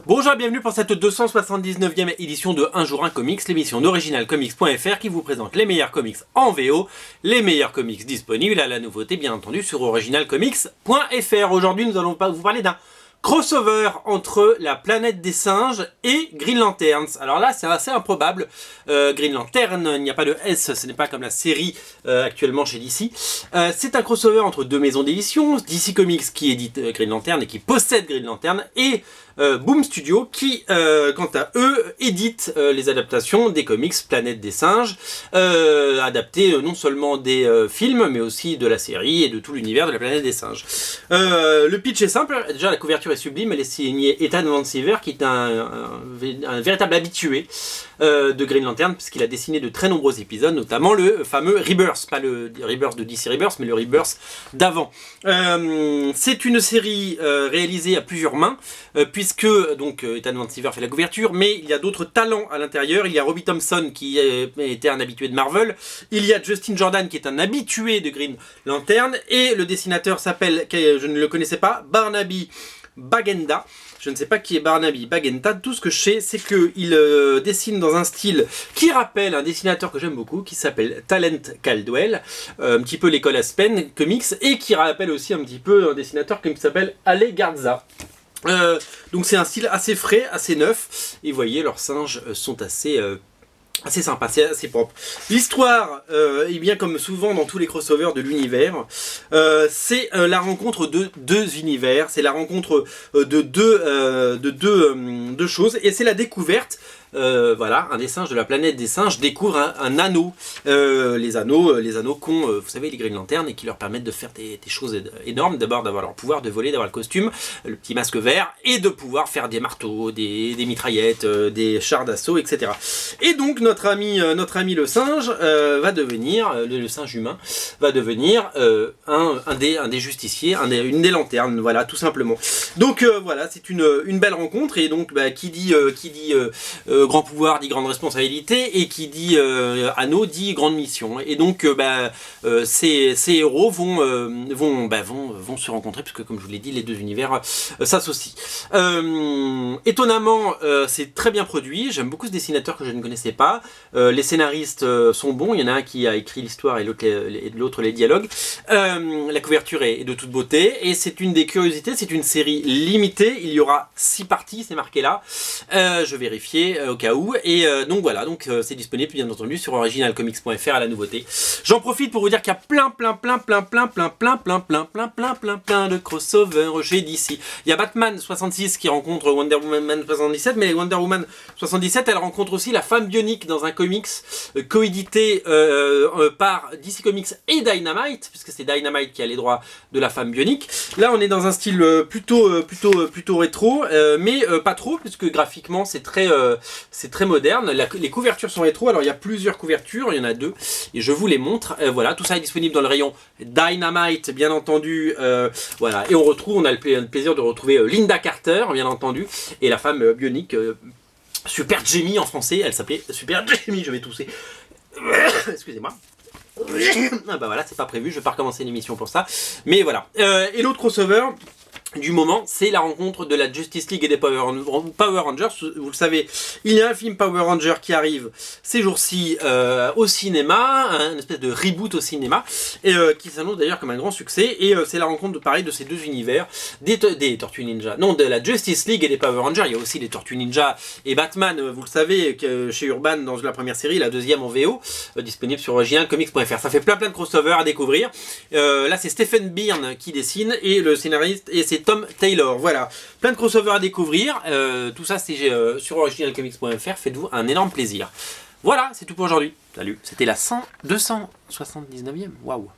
Bonjour et bienvenue pour cette 279e édition de Un jour un comics, l'émission d'originalcomics.fr qui vous présente les meilleurs comics en VO, les meilleurs comics disponibles à la nouveauté bien entendu sur originalcomics.fr. Aujourd'hui nous allons vous parler d'un crossover entre la planète des singes et Green Lanterns. Alors là c'est assez improbable, Green Lantern, il n'y a pas de S, ce n'est pas comme la série actuellement chez DC. C'est un crossover entre deux maisons d'édition, DC Comics qui édite Green Lantern et qui possède Green Lantern, et Boom Studio qui, quant à eux, édite les adaptations des comics Planète des singes, adaptés non seulement des films, mais aussi de la série et de tout l'univers de la Planète des singes. Le pitch est simple, déjà la couverture est sublime, elle est signée Ethan Van Sciver, qui est un véritable habitué de Green Lantern, puisqu'il a dessiné de très nombreux épisodes, notamment le fameux Rebirth, pas le Rebirth de DC Rebirth, mais le Rebirth d'avant. C'est une série réalisée à plusieurs mains, puisque donc Ethan Van Sciver fait la couverture, mais il y a d'autres talents à l'intérieur. Il y a Robbie Thompson qui était un habitué de Marvel, il y a Justin Jordan qui est un habitué de Green Lantern, et le dessinateur s'appelle, je ne le connaissais pas, Barnaby Bagenda. Je ne sais pas qui est Barnaby Bagenda, tout ce que je sais c'est qu'il dessine dans un style qui rappelle un dessinateur que j'aime beaucoup, qui s'appelle Talent Caldwell, un petit peu l'école Aspen Comics, et qui rappelle aussi un petit peu un dessinateur qui s'appelle Ale Garza. Donc c'est un style assez frais, assez neuf, et vous voyez leurs singes sont assez sympa, c'est assez propre. L'histoire, et bien comme souvent dans tous les crossovers de l'univers, c'est la rencontre de deux univers, c'est la rencontre de deux choses, et c'est la découverte. Voilà, un des singes de la planète des singes découvre un anneau. Les anneaux qu'ont, vous savez, les Green Lanterns, et qui leur permettent de faire des choses énormes. D'abord d'avoir leur pouvoir de voler, d'avoir le costume, le petit masque vert, et de pouvoir faire des marteaux, des mitraillettes, des chars d'assaut, etc. Et donc notre ami le singe va devenir, le singe humain, va devenir un des justiciers, une des lanternes, voilà, tout simplement. Donc voilà, c'est une belle rencontre, et donc qui dit grand pouvoir dit grande responsabilité, et qui dit anneau dit grande mission, et donc ces héros vont se rencontrer, puisque comme je vous l'ai dit, les deux univers s'associent. Étonnamment, c'est très bien produit, j'aime beaucoup ce dessinateur que je ne connaissais pas, les scénaristes sont bons, il y en a un qui a écrit l'histoire et l'autre les dialogues, la couverture est de toute beauté, et c'est une des curiosités, c'est une série limitée, il y aura 6 parties, c'est marqué là, je vérifiais au cas où, et donc voilà, donc c'est disponible bien entendu sur originalcomics.fr à la nouveauté. J'en profite pour vous dire qu'il y a plein de crossovers chez DC. Il y a Batman 66 qui rencontre Wonder Woman 77, mais Wonder Woman 77 elle rencontre aussi la femme bionique dans un comics coédité par DC Comics et Dynamite, puisque c'est Dynamite qui a les droits de la femme bionique. Là on est dans un style plutôt rétro, mais pas trop, puisque graphiquement c'est très moderne. Les couvertures sont rétro, alors il y a plusieurs couvertures, il y en a 2, et je vous les montre. Voilà, tout ça est disponible dans le rayon Dynamite, bien entendu. Voilà, et on a le plaisir de retrouver Linda Carter, bien entendu, et la femme bionique, Super Jamie en français, elle s'appelait Super Jamie, je vais tousser. Excusez-moi. Ah bah voilà, c'est pas prévu, je vais pas recommencer l'émission pour ça, mais voilà. Et l'autre crossover du moment, c'est la rencontre de la Justice League et des Power Rangers. Vous le savez, il y a un film Power Rangers qui arrive ces jours-ci au cinéma, une espèce de reboot au cinéma, et qui s'annonce d'ailleurs comme un grand succès, et c'est la rencontre pareil de ces deux univers, des Tortues Ninja, non, de la Justice League et des Power Rangers. Il y a aussi les Tortues Ninja et Batman, vous le savez, chez Urban dans la première série, la deuxième en VO, disponible sur originalcomics.fr. Ça fait plein de crossovers à découvrir. Là c'est Stephen Byrne qui dessine, et le scénariste, et c'est Tom Taylor. Voilà, plein de crossovers à découvrir, tout ça c'est sur originalcomics.fr, faites-vous un énorme plaisir. Voilà, c'est tout pour aujourd'hui. Salut, c'était la 279e, waouh.